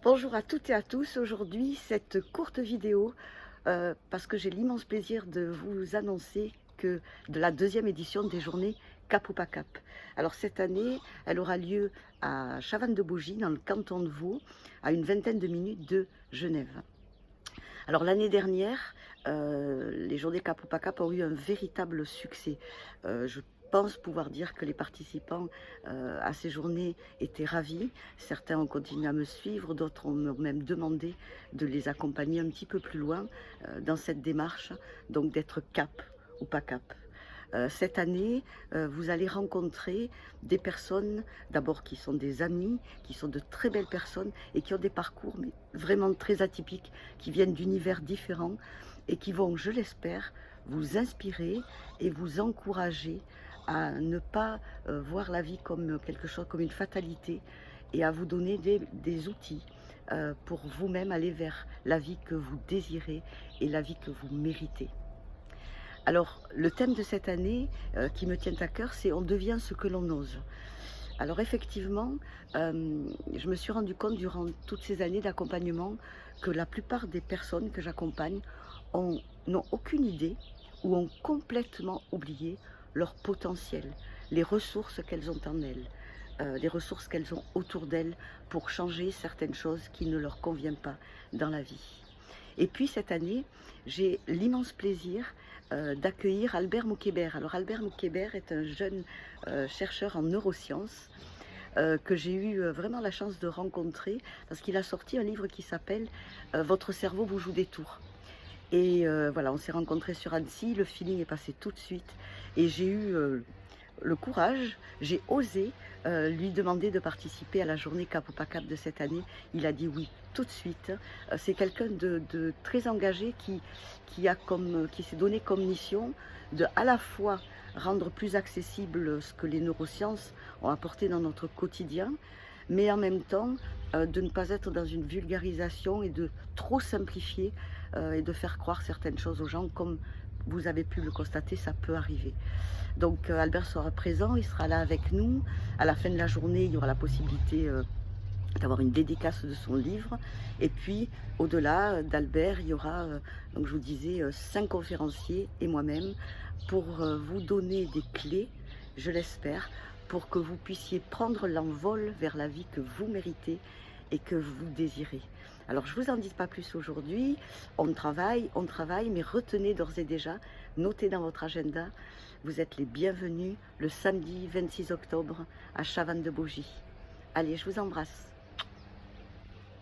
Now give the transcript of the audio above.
Bonjour à toutes et à tous. Aujourd'hui, cette courte vidéo, parce que j'ai l'immense plaisir de vous annoncer que de la deuxième édition des journées Cap ou pas Cap. Alors cette année, elle aura lieu à Chavannes-de-Bougie, dans le canton de Vaud, à une vingtaine de minutes de Genève. Alors l'année dernière, les journées Cap ou pas Cap ont eu un véritable succès. Je pense pouvoir dire que les participants à ces journées étaient ravis. Certains ont continué à me suivre, d'autres m'ont même demandé de les accompagner un petit peu plus loin dans cette démarche, donc d'être cap ou pas cap. Cette année, vous allez rencontrer des personnes, d'abord qui sont des amis, qui sont de très belles personnes et qui ont des parcours mais vraiment très atypiques, qui viennent d'univers différents et qui vont, je l'espère, vous inspirer et vous encourager à ne pas voir la vie comme quelque chose, comme une fatalité, et à vous donner des outils pour vous-même aller vers la vie que vous désirez et la vie que vous méritez. Alors, le thème de cette année, qui me tient à cœur, c'est «On devient ce que l'on ose». Alors effectivement, je me suis rendu compte durant toutes ces années d'accompagnement que la plupart des personnes que j'accompagne n'ont aucune idée ou ont complètement oublié leur potentiel, les ressources qu'elles ont en elles, les ressources qu'elles ont autour d'elles pour changer certaines choses qui ne leur conviennent pas dans la vie. Et puis cette année, j'ai l'immense plaisir d'accueillir Albert Moukébert. Alors Albert Moukébert est un jeune chercheur en neurosciences que j'ai eu vraiment la chance de rencontrer parce qu'il a sorti un livre qui s'appelle Votre cerveau vous joue des tours. Et voilà, on s'est rencontrés sur Annecy, le feeling est passé tout de suite et j'ai eu le courage, j'ai osé lui demander de participer à la journée Cap ou pas Cap de cette année. Il a dit oui tout de suite. C'est quelqu'un de très engagé qui s'est donné comme mission de à la fois rendre plus accessible ce que les neurosciences ont apporté dans notre quotidien, mais en même temps de ne pas être dans une vulgarisation et de trop simplifier et de faire croire certaines choses aux gens, comme vous avez pu le constater, ça peut arriver. Donc Albert sera présent, il sera là avec nous. À la fin de la journée, il y aura la possibilité d'avoir une dédicace de son livre. Et puis, au-delà d'Albert, il y aura, donc je vous disais, 5 conférenciers et moi-même pour vous donner des clés, je l'espère, pour que vous puissiez prendre l'envol vers la vie que vous méritez et que vous désirez. Alors, je ne vous en dis pas plus aujourd'hui. On travaille, mais retenez d'ores et déjà, notez dans votre agenda, vous êtes les bienvenus le samedi 26 octobre à Chavannes-de-Bougie. Allez, je vous embrasse.